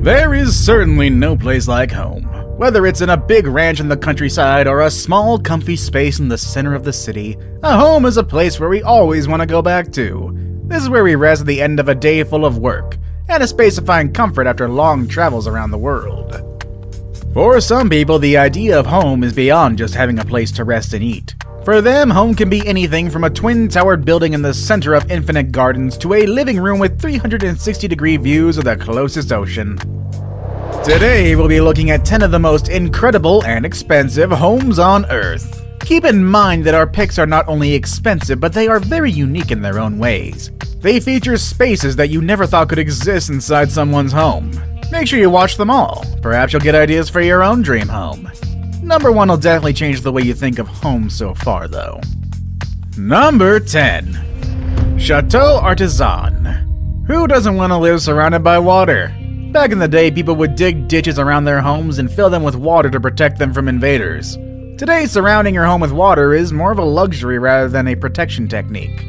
There is certainly no place like home. Whether it's in a big ranch in the countryside or a small, comfy space in the center of the city, a home is a place where we always want to go back to. This is where we rest at the end of a day full of work, and a space to find comfort after long travels around the world. For some people, the idea of home is beyond just having a place to rest and eat. For them, home can be anything from a twin-towered building in the center of infinite gardens to a living room with 360-degree views of the closest ocean. Today, we'll be looking at 10 of the most incredible and expensive homes on Earth. Keep in mind that our picks are not only expensive, but they are very unique in their own ways. They feature spaces that you never thought could exist inside someone's home. Make sure you watch them all. Perhaps you'll get ideas for your own dream home. Number 1 will definitely change the way you think of home so far, though. Number 10. Chateau Artisan. Who doesn't want to live surrounded by water? Back in the day, people would dig ditches around their homes and fill them with water to protect them from invaders. Today, surrounding your home with water is more of a luxury rather than a protection technique.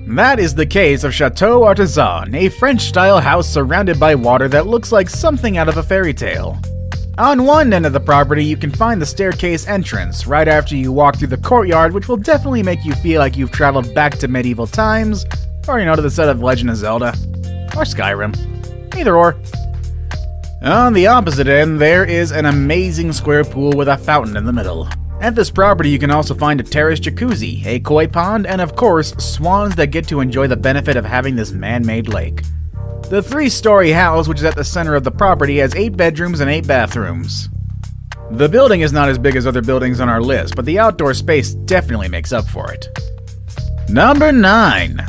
That is the case of Chateau Artisan, a French-style house surrounded by water that looks like something out of a fairy tale. On one end of the property, you can find the staircase entrance right after you walk through the courtyard, which will definitely make you feel like you've traveled back to medieval times, or to the set of Legend of Zelda, or Skyrim. Either or. On the opposite end, there is an amazing square pool with a fountain in the middle. At this property, you can also find a terraced jacuzzi, a koi pond, and of course, swans that get to enjoy the benefit of having this man-made lake. The 3-story house, which is at the center of the property, has 8 bedrooms and 8 bathrooms. The building is not as big as other buildings on our list, but the outdoor space definitely makes up for it. Number 9.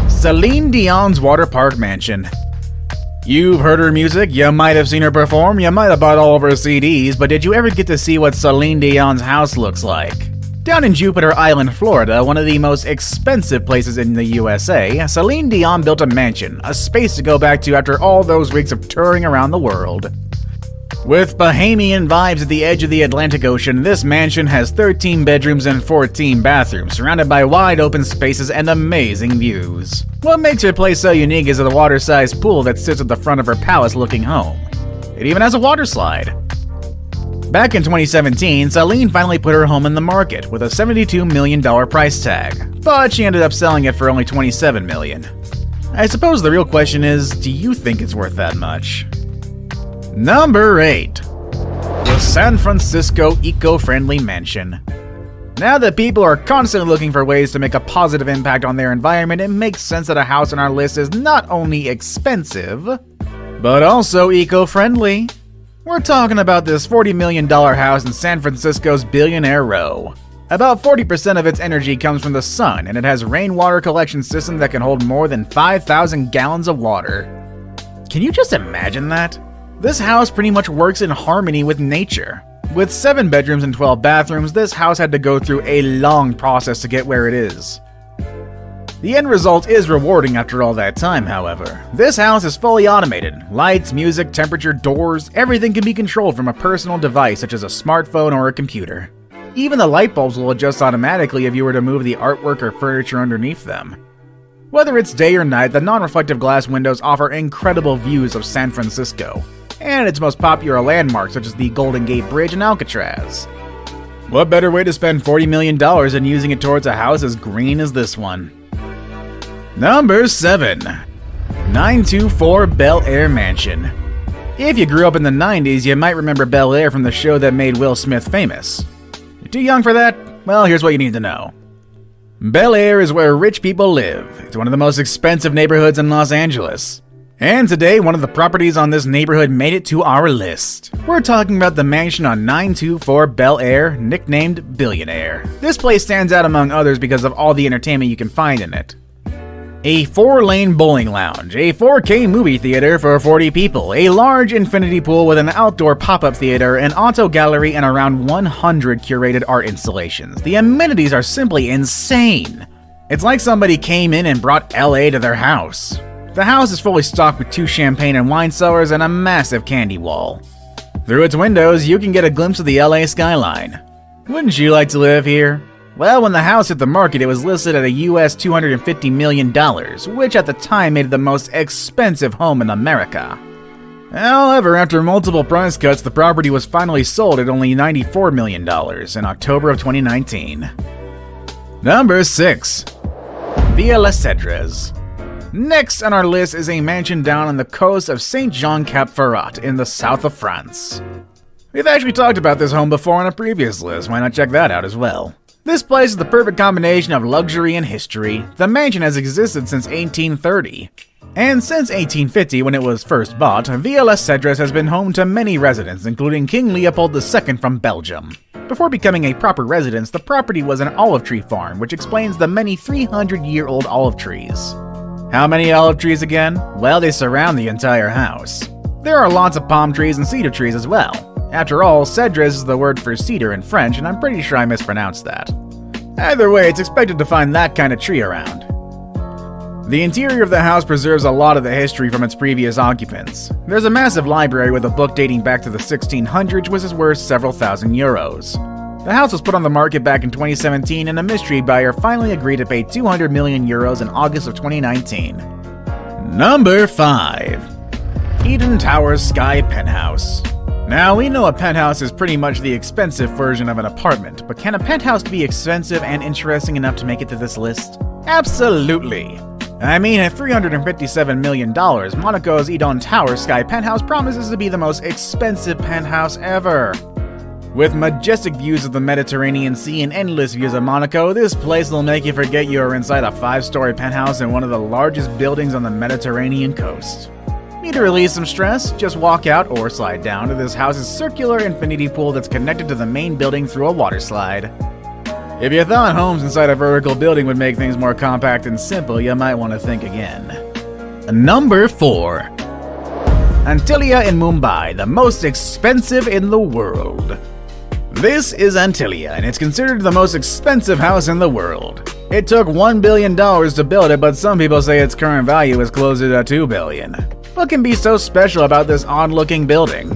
Celine Dion's Water Park Mansion. You've heard her music, you might have seen her perform, you might have bought all of her CDs, but did you ever get to see what Celine Dion's house looks like? Down in Jupiter Island, Florida, one of the most expensive places in the USA, Celine Dion built a mansion, a space to go back to after all those weeks of touring around the world. With Bahamian vibes at the edge of the Atlantic Ocean, this mansion has 13 bedrooms and 14 bathrooms, surrounded by wide open spaces and amazing views. What makes her place so unique is the water-sized pool that sits at the front of her palace-looking home. It even has a water slide. Back in 2017, Celine finally put her home in the market with a $72 million price tag, but she ended up selling it for only $27 million. I suppose the real question is, do you think it's worth that much? Number 8. The San Francisco Eco-Friendly Mansion. Now that people are constantly looking for ways to make a positive impact on their environment, it makes sense that a house on our list is not only expensive, but also eco-friendly. We're talking about this $40 million house in San Francisco's Billionaire Row. About 40% of its energy comes from the sun, and it has a rainwater collection system that can hold more than 5,000 gallons of water. Can you just imagine that? This house pretty much works in harmony with nature. With 7 bedrooms and 12 bathrooms, this house had to go through a long process to get where it is. The end result is rewarding after all that time, however. This house is fully automated. Lights, music, temperature, doors, everything can be controlled from a personal device such as a smartphone or a computer. Even the light bulbs will adjust automatically if you were to move the artwork or furniture underneath them. Whether it's day or night, the non-reflective glass windows offer incredible views of San Francisco and its most popular landmarks such as the Golden Gate Bridge and Alcatraz. What better way to spend $40 million than using it towards a house as green as this one? Number 7. 924 Bel Air Mansion. If you grew up in the 90s, you might remember Bel Air from the show that made Will Smith famous. You're too young for that? Well, here's what you need to know. Bel Air is where rich people live. It's one of the most expensive neighborhoods in Los Angeles. And today, one of the properties on this neighborhood made it to our list. We're talking about the mansion on 924 Bel Air, nicknamed Billionaire. This place stands out among others because of all the entertainment you can find in it. A 4-lane bowling lounge, a 4K movie theater for 40 people, a large infinity pool with an outdoor pop-up theater, an auto gallery, and around 100 curated art installations. The amenities are simply insane. It's like somebody came in and brought LA to their house. The house is fully stocked with 2 champagne and wine cellars and a massive candy wall. Through its windows, you can get a glimpse of the LA skyline. Wouldn't you like to live here? Well, when the house hit the market, it was listed at a US $250 million, which at the time made it the most expensive home in America. However, after multiple price cuts, the property was finally sold at only $94 million in October of 2019. Number 6. Villa Les Cedres. Next on our list is a mansion down on the coast of Saint-Jean-Cap-Ferrat in the south of France. We've actually talked about this home before on a previous list, why not check that out as well? This place is the perfect combination of luxury and history. The mansion has existed since 1830. And since 1850, when it was first bought, Villa Les Cedres has been home to many residents, including King Leopold II from Belgium. Before becoming a proper residence, the property was an olive tree farm, which explains the many 300-year-old olive trees. How many olive trees again? Well, they surround the entire house. There are lots of palm trees and cedar trees as well. After all, cedres is the word for cedar in French, and I'm pretty sure I mispronounced that. Either way, it's expected to find that kind of tree around. The interior of the house preserves a lot of the history from its previous occupants. There's a massive library with a book dating back to the 1600s, which is worth several thousand euros. The house was put on the market back in 2017, and a mystery buyer finally agreed to pay 200 million euros in August of 2019. Number 5. Eden Towers Sky Penthouse. Now, we know a penthouse is pretty much the expensive version of an apartment, but can a penthouse be expensive and interesting enough to make it to this list? Absolutely! I mean, at $357 million, Monaco's Eden Towers Sky Penthouse promises to be the most expensive penthouse ever. With majestic views of the Mediterranean Sea and endless views of Monaco, this place will make you forget you are inside a 5-story penthouse in one of the largest buildings on the Mediterranean coast. Need to release some stress? Just walk out or slide down to this house's circular infinity pool that's connected to the main building through a water slide. If you thought homes inside a vertical building would make things more compact and simple, you might want to think again. Number 4. Antilia in Mumbai, the most expensive in the world. This is Antilia, and it's considered the most expensive house in the world. It took $1 billion to build it, but some people say its current value is closer to $2 billion. What can be so special about this odd-looking building?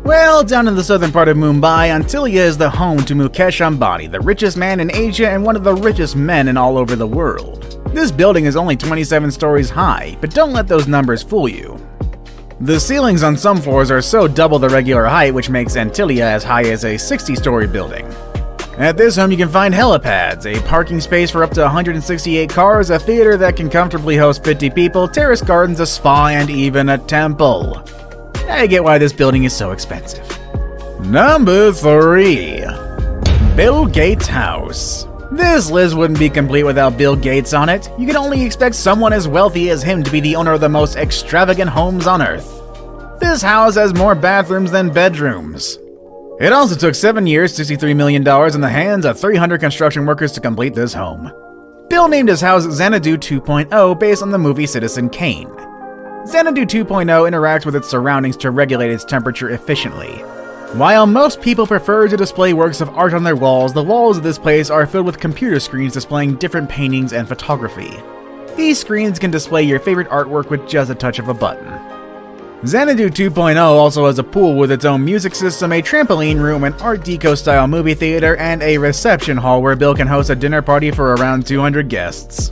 Well, down in the southern part of Mumbai, Antilia is the home to Mukesh Ambani, the richest man in Asia and one of the richest men in all over the world. This building is only 27 stories high, but don't let those numbers fool you. The ceilings on some floors are so double the regular height, which makes Antilia as high as a 60-story building. At this home you can find helipads, a parking space for up to 168 cars, a theater that can comfortably host 50 people, terrace gardens, a spa, and even a temple. I get why this building is so expensive. Number 3. Bill Gates' house. This list wouldn't be complete without Bill Gates on it. You can only expect someone as wealthy as him to be the owner of the most extravagant homes on Earth. This house has more bathrooms than bedrooms. It also took 7 years, $63 million in the hands of 300 construction workers to complete this home. Bill named his house Xanadu 2.0 based on the movie Citizen Kane. Xanadu 2.0 interacts with its surroundings to regulate its temperature efficiently. While most people prefer to display works of art on their walls, the walls of this place are filled with computer screens displaying different paintings and photography. These screens can display your favorite artwork with just a touch of a button. Xanadu 2.0 also has a pool with its own music system, a trampoline room, an Art Deco-style movie theater, and a reception hall where Bill can host a dinner party for around 200 guests.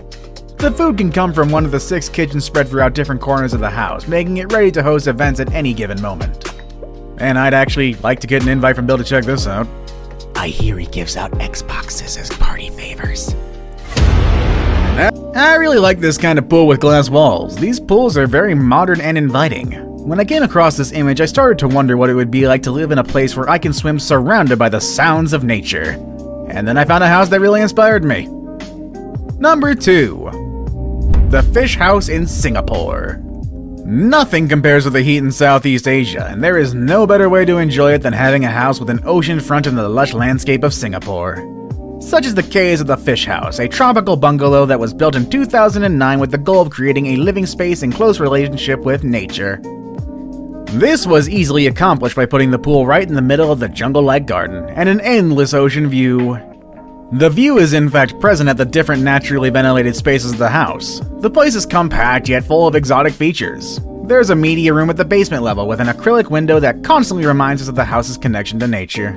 The food can come from one of the 6 kitchens spread throughout different corners of the house, making it ready to host events at any given moment. And I'd actually like to get an invite from Bill to check this out. I hear he gives out Xboxes as party favors. I really like this kind of pool with glass walls. These pools are very modern and inviting. When I came across this image, I started to wonder what it would be like to live in a place where I can swim surrounded by the sounds of nature. And then I found a house that really inspired me. Number 2. The Fish House in Singapore. Nothing compares with the heat in Southeast Asia, and there is no better way to enjoy it than having a house with an ocean front in the lush landscape of Singapore. Such is the case of the Fish House, a tropical bungalow that was built in 2009 with the goal of creating a living space in close relationship with nature. This was easily accomplished by putting the pool right in the middle of the jungle-like garden, and an endless ocean view. The view is in fact present at the different naturally ventilated spaces of the house. The place is compact yet full of exotic features. There's a media room at the basement level with an acrylic window that constantly reminds us of the house's connection to nature.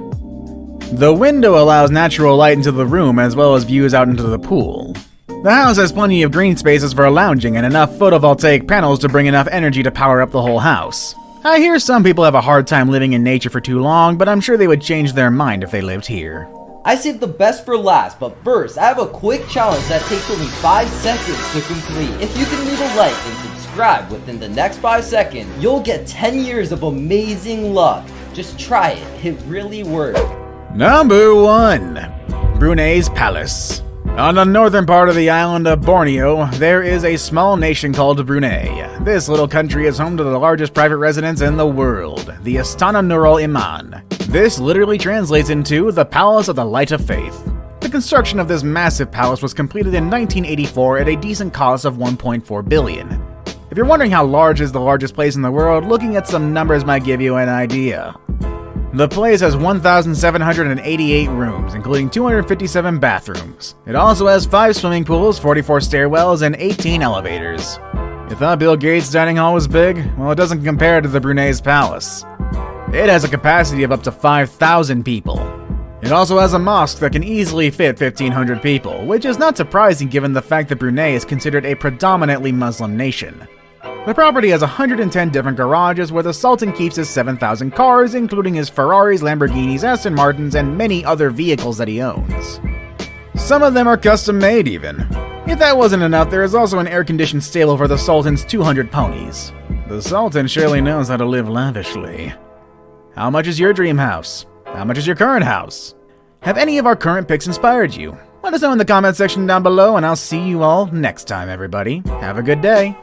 The window allows natural light into the room as well as views out into the pool. The house has plenty of green spaces for lounging and enough photovoltaic panels to bring enough energy to power up the whole house. I hear some people have a hard time living in nature for too long, but I'm sure they would change their mind if they lived here. I saved the best for last, but first, I have a quick challenge that takes only 5 seconds to complete. If you can leave a like and subscribe within the next 5 seconds, you'll get 10 years of amazing luck. Just try it, it really works. Number 1. Brunei's Palace. On the northern part of the island of Borneo, there is a small nation called Brunei. This little country is home to the largest private residence in the world, the Istana Nurul Iman. This literally translates into the Palace of the Light of Faith. The construction of this massive palace was completed in 1984 at a decent cost of $1.4 billion. If you're wondering how large is the largest place in the world, looking at some numbers might give you an idea. The place has 1,788 rooms, including 257 bathrooms. It also has 5 swimming pools, 44 stairwells, and 18 elevators. You thought Bill Gates' dining hall was big? Well, it doesn't compare to the Brunei's palace. It has a capacity of up to 5,000 people. It also has a mosque that can easily fit 1,500 people, which is not surprising given the fact that Brunei is considered a predominantly Muslim nation. The property has 110 different garages where the Sultan keeps his 7,000 cars, including his Ferraris, Lamborghinis, Aston Martins, and many other vehicles that he owns. Some of them are custom made even. If that wasn't enough, there is also an air-conditioned stable for the Sultan's 200 ponies. The Sultan surely knows how to live lavishly. How much is your dream house? How much is your current house? Have any of our current picks inspired you? Let us know in the comment section down below, and I'll see you all next time, everybody. Have a good day.